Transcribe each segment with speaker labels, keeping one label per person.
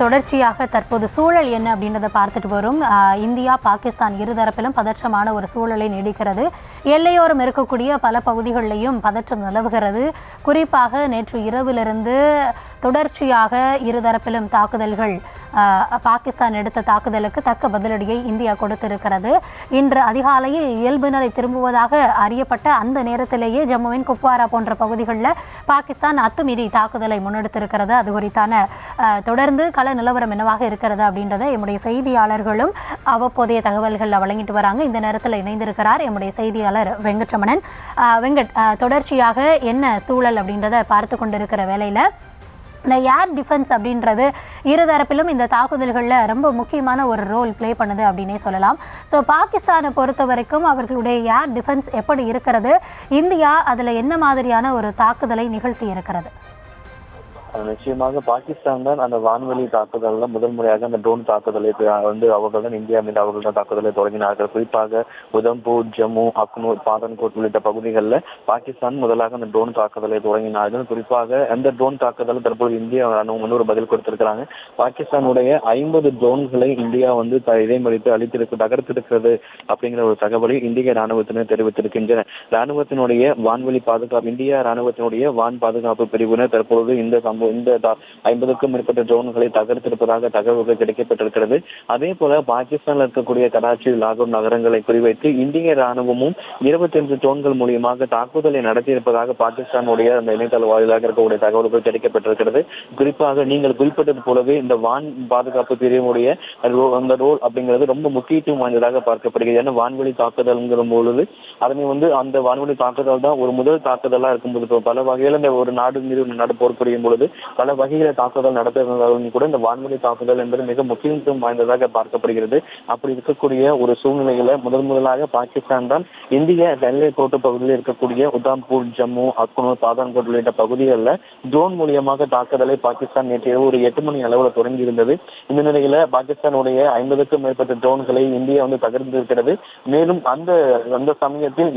Speaker 1: தொடர்ச்சியாக தற்போது சூழல் என்ன அப்படின்றத பார்த்துட்டு வரும். இந்தியா பாகிஸ்தான் இருதரப்பிலும் பதற்றமான ஒரு சூழலை நீடிக்கிறது. எல்லையோரம் இருக்கக்கூடிய பல பகுதிகளிலையும் பதற்றம் நிலவுகிறது. குறிப்பாக நேற்று இரவிலிருந்து தொடர்ச்சியாக இருதரப்பிலும் தாக்குதல்கள், பாகிஸ்தான் எடுத்த தாக்குதலுக்கு தக்க பதிலடியை இந்தியா கொடுத்திருக்கிறது. இன்று அதிகாலையில் இயல்பு நிலை திரும்புவதாக அறியப்பட்ட அந்த நேரத்திலேயே ஜம்முவின் குப்வாரா போன்ற பகுதிகளில் பாகிஸ்தான் அத்துமீறி தாக்குதலை முன்னெடுத்திருக்கிறது. அது குறித்தான தொடர்ந்து கள நிலவரம் என்னவாக இருக்கிறது அப்படின்றத எம்முடைய செய்தியாளர்களும் அவ்வப்போதைய தகவல்களில் வழங்கிட்டு வராங்க. இந்த நேரத்தில் இணைந்திருக்கிறார் எம்முடைய செய்தியாளர் வெங்கட்ரமணன். வெங்கட், தொடர்ச்சியாக என்ன சூழல் அப்படின்றத பார்த்து கொண்டிருக்கிற வேளையில் இந்த ஏர் டிஃபென்ஸ் அப்படின்றது இருதரப்பிலும் இந்த தாக்குதல்களில் ரொம்ப முக்கியமான ஒரு ரோல் ப்ளே பண்ணுது அப்படின்னே சொல்லலாம். ஸோ பாகிஸ்தானை பொறுத்த வரைக்கும் அவர்களுடைய ஏர் டிஃபென்ஸ் எப்படி இருக்கிறது, இந்தியா அதில் என்ன மாதிரியான ஒரு தாக்குதலை நிகழ்த்தி இருக்கிறது?
Speaker 2: நிச்சயமாக பாகிஸ்தான் தான் அந்த வான்வெளி தாக்குதல்ல முதல் முறையாக அந்த ட்ரோன் தாக்குதலை அவர்கள் தான் இந்தியா மீது அவர்கள் தான் தாக்குதலை தொடங்கினார்கள். குறிப்பாக உதம்பூர், ஜம்மு, அக்னூர், பாதன்கோட் உள்ளிட்ட பகுதிகளில் பாகிஸ்தான் முதலாக அந்த ட்ரோன் தாக்குதலை தொடங்கினார்கள். குறிப்பாக அந்த ட்ரோன் தாக்குதல் தற்போது இந்தியா ஒரு பதில் கொடுத்திருக்கிறாங்க. பாகிஸ்தானுடைய 50 ட்ரோன்களை இந்தியா இடைமறித்து தகர்த்திருக்கிறது அப்படிங்கிற ஒரு தகவலை இந்திய ராணுவத்தினர் தெரிவித்திருக்கின்றனர். ராணுவத்தினுடைய வான்வெளி பாதுகாப்பு, இந்திய ராணுவத்தினுடைய வான் பாதுகாப்பு பிரிவினர் தற்போது இந்த 50க்கும் மேற்பட்ட ட்ரோன்களை தகர்த்திருப்பதாக தகவல்கள் கிடைக்கப்பட்டிருக்கிறது. அதே போல பாகிஸ்தானில் இருக்கக்கூடிய கராச்சி, லாகூர் நகரங்களை குறிவைத்து இந்திய ராணுவமும் 25 ட்ரோன்கள் மூலியமாக தாக்குதலை நடத்தியிருப்பதாக பாகிஸ்தானுடைய அந்த இணையதள வாயிலாக இருக்கக்கூடிய தகவல்கள் கிடைக்கப்பட்டிருக்கிறது. குறிப்பாக நீங்கள் குறிப்பிட்டது போலவே இந்த வான் பாதுகாப்பு பிரிவுடைய அந்த ரோல் அப்படிங்கிறது ரொம்ப முக்கியத்துவம் வாய்ந்ததாக பார்க்கப்படுகிறது. ஏன்னா வான்வெளி தாக்குதல்ங்கிற பொழுது அதனை அந்த வான்வெளி தாக்குதல் தான் ஒரு முதல் தாக்குதலாக இருக்கும்போது பல வகையில் இந்த ஒரு நாடு மீது நாடு போர் புரியும் பொழுது பல வகைகளை தாக்குதல் நடத்துவதாலும் கூட இந்த வான்வெளி தாக்குதல் என்பது மிக முக்கியத்துவம் வாய்ந்ததாக பார்க்கப்படுகிறது. அப்படி இருக்கக்கூடிய ஒரு சூழ்நிலையில முதலாக பாகிஸ்தான் தான் இந்திய எல்லை கோட்டு பகுதியில் இருக்கக்கூடிய உதாம்பூர், ஜம்மு, அக்னூர், பாதான்கோட் உள்ளிட்ட பகுதிகளில் ட்ரோன் மூலியமாக தாக்குதலை பாகிஸ்தான் நேற்று இரவு ஒரு 8 மணி அளவில் தொடங்கி இருந்தது. இந்த நிலையில பாகிஸ்தானுடைய 50க்கும் மேற்பட்ட ட்ரோன்களை இந்தியா தகர்ந்திருக்கிறது. மேலும் அந்த சமயத்தில்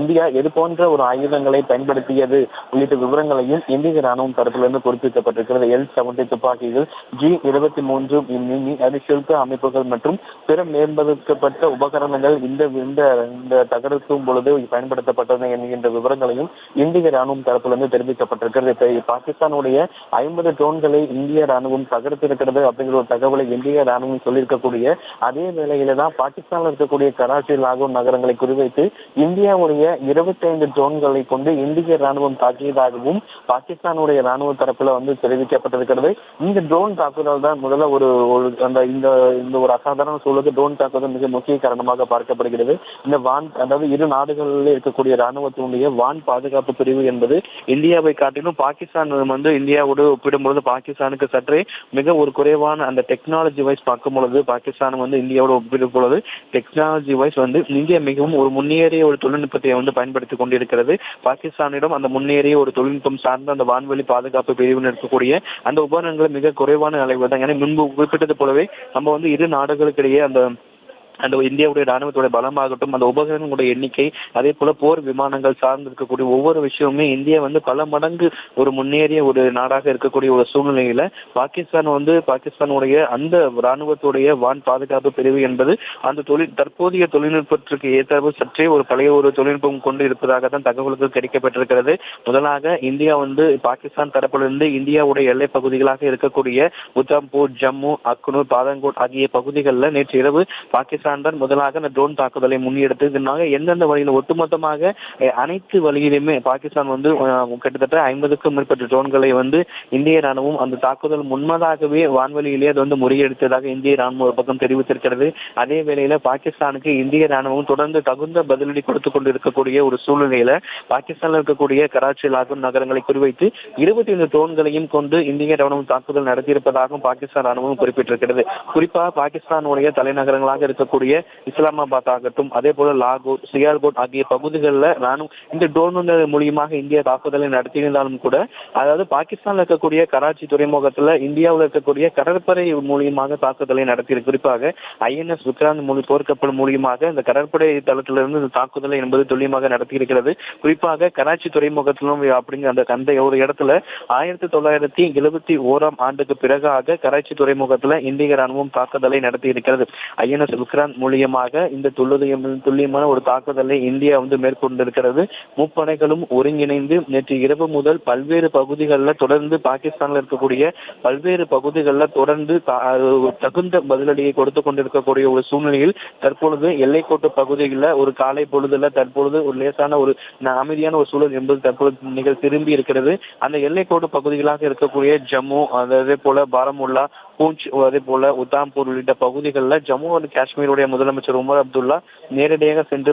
Speaker 2: இந்தியா எது போன்ற ஒரு ஆயுதங்களை பயன்படுத்தியது உள்ளிட்ட விவரங்களையும் இந்திய ராணுவம் தரப்பிலிருந்து குறிப்பிடப்பட்டிருக்கிறது. L-70 துப்பாக்கிகள், G-23 மினி அரிசெலுத்த அமைப்புகள் மற்றும் பிற மேம்படுத்தப்பட்ட உபகரணங்கள் இந்த தகர்க்கும் பொழுது பயன்படுத்தப்பட்டது என்கின்ற விவரங்களையும் இந்திய ராணுவம் தரப்பிலிருந்து தெரிவிக்கப்பட்டிருக்கிறது. பாகிஸ்தானுடைய 50 ட்ரோன்களை இந்திய ராணுவம் தகர்த்திருக்கிறது அப்படிங்கிற ஒரு தகவலை இந்திய ராணுவம் சொல்லியிருக்கக்கூடிய அதே வேளையில தான் பாகிஸ்தானில் இருக்கக்கூடிய கராச்சி, லாகூர் நகரங்களை குறிவைத்து இந்தியாவுடைய 25 ட்ரோன்களை கொண்டு இந்திய ராணுவம் தாக்கியதாகவும் பாகிஸ்தானுடைய ராணுவ தரப்புல தெரிவிக்கப்பட்டிருக்கிறது. இந்த ட்ரோன் தாக்குதல் தான் முதல்ல இந்த ஒரு அசாதாரண சூழலுக்கு ட்ரோன் தாக்குதல் மிக முக்கிய காரணமாக பார்க்கப்படுகிறது. இந்த இரு நாடுகளில் இருக்கக்கூடிய ராணுவத்தினுடைய வான் பாதுகாப்பு பிரிவு என்பது இந்தியாவை காட்டிலும் பாகிஸ்தான் இந்தியாவோடு ஒப்பிடும்பொழுது பாகிஸ்தானுக்கு சற்றே மிக ஒரு குறைவான அந்த டெக்னாலஜி வைஸ் பார்க்கும் பொழுது பாகிஸ்தான் இந்தியாவோடு ஒப்பிடும் பொழுது டெக்னாலஜி வைஸ் இந்தியா மிகவும் ஒரு முன்னேறிய ஒரு தொழில்நுட்பத்தை பயன்படுத்திக் கொண்டிருக்கிறது. பாகிஸ்தானிடம் அந்த முன்னேறிய ஒரு தொழில்நுட்பம் சார்ந்த அந்த வான்வெளி பாதுகாப்பு பிரிவினர் இருக்கக்கூடிய அந்த உபகரணங்கள் மிக குறைவான அளவில் தான். ஏன்னா முன்பு குறிப்பிட்டது போலவே நம்ம இரு நாடுகளுக்கிடையே அந்த இந்தியாவுடைய ராணுவத்துடைய பலமாகட்டும், அந்த உபகரணங்களுடைய எண்ணிக்கை, அதே போல போர் விமானங்கள் சார்ந்து இருக்கக்கூடிய ஒவ்வொரு விஷயமுமே இந்தியா பல மடங்கு ஒரு முன்னேறிய ஒரு நாடாக இருக்கக்கூடிய ஒரு சூழ்நிலையில பாகிஸ்தானுடைய அந்த ராணுவத்துடைய வான் பாதுகாப்பு பிரிவு என்பது அந்த தற்போதைய தொழில்நுட்பத்திற்கு ஏற்ற சற்றே ஒரு பழைய ஒரு தொழில்நுட்பம் கொண்டு இருப்பதாக தான் தகவல்கள் கிடைக்கப்பட்டிருக்கிறது. முதலாக இந்தியா பாகிஸ்தான் தரப்பிலிருந்து இந்தியாவுடைய எல்லை பகுதிகளாக இருக்கக்கூடிய உதம்பூர், ஜம்மு, அக்னூர், பாதன்கோட் ஆகிய பகுதிகளில் நேற்று இரவு பாகிஸ்தான் தான் முதலாக அந்த ட்ரோன் தாக்குதலை முன்னெடுத்து எந்தெந்த வழியில் ஒட்டுமொத்தமாக அனைத்து வழியிலுமே பாகிஸ்தான் கிட்டத்தட்ட 50க்கும் மேற்பட்ட ட்ரோன்களை இந்திய ராணுவம் அந்த தாக்குதல் முன்னதாகவே வான்வெளியிலே அது முறியடித்ததாக இந்திய ராணுவம் ஒரு பக்கம் தெரிவித்திருக்கிறது. அதே வேளையில பாகிஸ்தானுக்கு இந்திய ராணுவம் தொடர்ந்து தகுந்த பதிலடி கொடுத்துக் கொண்டு இருக்கக்கூடிய ஒரு சூழ்நிலையில பாகிஸ்தானில் இருக்கக்கூடிய கராச்சி, லாகூர் நகரங்களை குறிவைத்து 25 ட்ரோன்களையும் கொண்டு இந்திய ராணுவம் தாக்குதல் நடத்தியிருப்பதாகவும் பாகிஸ்தான் ராணுவம் குறிப்பிட்டிருக்கிறது. குறிப்பாக பாகிஸ்தானுடைய தலைநகரங்களாக இருக்கக்கூடிய இருக்கக்கூடிய இஸ்லாமாபாத் ஆகட்டும், அதே போல லாகூர், சியால்கோட் ஆகிய பகுதிகளில் ராணுவ இந்த ட்ரோன் மூலியமாக இந்தியா தாக்குதலை நடத்தியிருந்தாலும் கூட, அதாவது பாகிஸ்தான்ல இருக்கக்கூடிய கராச்சி துறைமுகத்துல இந்தியாவில் இருக்கக்கூடிய கடற்படை மூலியமாக தாக்குதலை நடத்தியிருக்கு. குறிப்பாக INS விக்ராந்த் போர்க்கப்பல் மூலியமாக இந்த கடற்படை தளத்திலிருந்து இந்த தாக்குதலை என்பது துல்லியமாக நடத்தியிருக்கிறது. குறிப்பாக கராச்சி துறைமுகத்திலும் அப்படிங்கிற அந்த ஒரு இடத்துல 1971 ஆண்டுக்கு பிறகாக கராச்சி துறைமுகத்துல இந்திய ராணுவம் தாக்குதலை நடத்தி இருக்கிறது. INS விக்ராந்த் மூலியமாக இந்த துல்லியமான ஒரு தாக்குதலை இந்தியா மேற்கொண்டிருக்கிறது. முப்படைகளும் ஒருங்கிணைந்து நேற்று இரவு முதல் பல்வேறு பகுதிகளில் தொடர்ந்து பாகிஸ்தானில் இருக்கக்கூடிய பல்வேறு பகுதிகளில் தொடர்ந்து தகுந்த பதிலடியை கொடுத்து கொண்டிருக்கக்கூடிய ஒரு சூழ்நிலையில் தற்பொழுது எல்லைக்கோட்டு பகுதிகளில் ஒரு காலை பொழுதுல தற்பொழுது ஒரு லேசான ஒரு அமைதியான ஒரு சூழல் என்பது தற்பொழுது திரும்பி இருக்கிறது. அந்த எல்லைக்கோட்டு பகுதிகளாக இருக்கக்கூடிய ஜம்மு, அதே போல பாரமுல்லா, பூஞ்ச், அதே போல உத்தாம்பூர் உள்ளிட்ட பகுதிகளில் ஜம்மு அண்ட் காஷ்மீருடைய முதலமைச்சர் உமர் அப்துல்லா நேரடியாக சென்று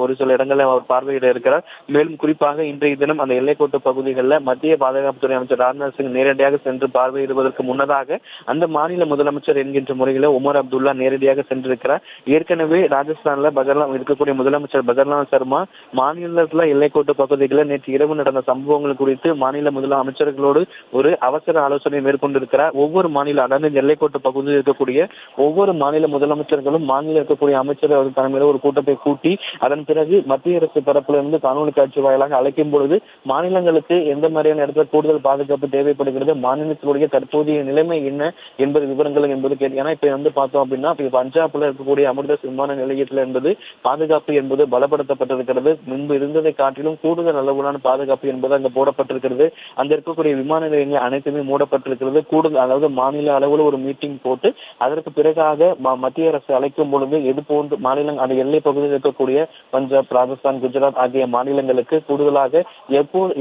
Speaker 2: ஒரு சில இடங்களில் அவர் பார்வையிட இருக்கிறார். மேலும் குறிப்பாக இன்றைய தினம் அந்த எல்லைக்கோட்டு பகுதிகளில் மத்திய பாதுகாப்புத்துறை அமைச்சர் ராஜ்நாத் சிங் நேரடியாக சென்று பார்வையிடுவதற்கு முன்னதாக அந்த மாநில முதலமைச்சர் என்கின்ற முறையில் உமர் அப்துல்லா நேரடியாக சென்றிருக்கிறார். ஏற்கனவே ராஜஸ்தான்ல இருக்கக்கூடிய முதலமைச்சர் பகர்லால் சர்மா மாநிலத்தில் எல்லைக்கோட்டு பகுதிகளில் நேற்று இரவு நடந்த சம்பவங்கள் குறித்து மாநில அமைச்சர்களோடு ஒரு அவசர ஆலோசனை மேற்கொண்டிருக்கிறார். ஒவ்வொரு மாநில அதாவது எல்லைக்கோட்டு பகுதியில் இருக்கக்கூடிய ஒவ்வொரு மாநில முதலமைச்சர்களும் மாநில இருக்கக்கூடிய அமைச்சர்கள் தலைமையில் ஒரு கூட்டத்தை கூட்டி அதன் பிறகு மத்திய அரசு தரப்பிலிருந்து காணொலி காட்சி வாயிலாக அழைக்கும் பொழுது மாநிலங்களுக்கு எந்த மாதிரியான இடத்துல கூடுதல் பாதுகாப்பு தேவைப்படுகிறது, மாநிலத்தினுடைய தற்போதைய நிலைமை என்ன என்பது விவரங்கள் என்பது ஏன்னா இப்ப பார்த்தோம் அப்படின்னா பஞ்சாப்ல இருக்கக்கூடிய அமிர்தசரஸ் விமான நிலையத்தில் என்பது பாதுகாப்பு என்பது பலப்படுத்தப்பட்டிருக்கிறது. முன்பு இருந்ததை காட்டிலும் கூடுதல் அளவிலான பாதுகாப்பு என்பது அங்கு போடப்பட்டிருக்கிறது. அங்க இருக்கக்கூடிய விமான நிலையங்கள் அனைத்துமே மூடப்பட்டிருக்கிறது. கூடுதல் அதாவது மாநில அளவில் ஒரு மீட்டிங் போட்டு அதற்கு பிறகாக மத்திய அரசு அழைக்கும் பொழுது எது போன்று மாநிலம் அந்த எல்லை பகுதியில் இருக்கக்கூடிய பஞ்சாப், ராஜஸ்தான், குஜராத் ஆகிய மாநிலங்களுக்கு கூடுதலாக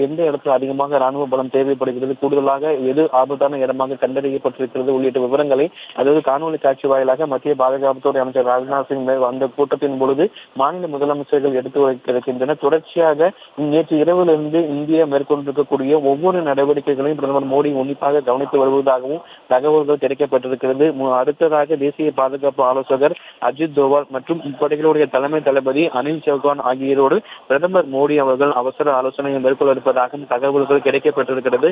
Speaker 2: எந்த இடத்துல அதிகமாக ராணுவ பலம் தேவைப்படுகிறது, கூடுதலாக எது ஆபத்தான இடமாக கண்டறியப்பட்டிருக்கிறது உள்ளிட்ட விவரங்களை அதாவது காணொலி காட்சி வாயிலாக மத்திய பாதுகாப்புத்துறை அமைச்சர் ராஜ்நாத் சிங் அந்த கூட்டத்தின் பொழுது மாநில முதலமைச்சர்கள் எடுத்து வைக்கின்றனர். தொடர்ச்சியாக நேற்று இரவிலிருந்து இந்தியா மேற்கொண்டிருக்கக்கூடிய ஒவ்வொரு நடவடிக்கைகளையும் பிரதமர் மோடி உன்னிப்பாக கவனித்து வருவதாகவும் தகவல்கள் கிடைக்கப்பட்டிருக்கிறது. அடுத்ததாக தேசிய பாதுகாப்பு ஆலோசகர் அஜித் தோவால் மற்றும் முப்படைகளுடைய தலைமை தளபதி அனில் சௌகான் ஆகியோரோடு பிரதமர் மோடி அவர்கள் அவசர ஆலோசனையை மேற்கொள்ள இருப்பதாகவும் தகவல்கள் கிடைக்கப்பட்டிருக்கிறது.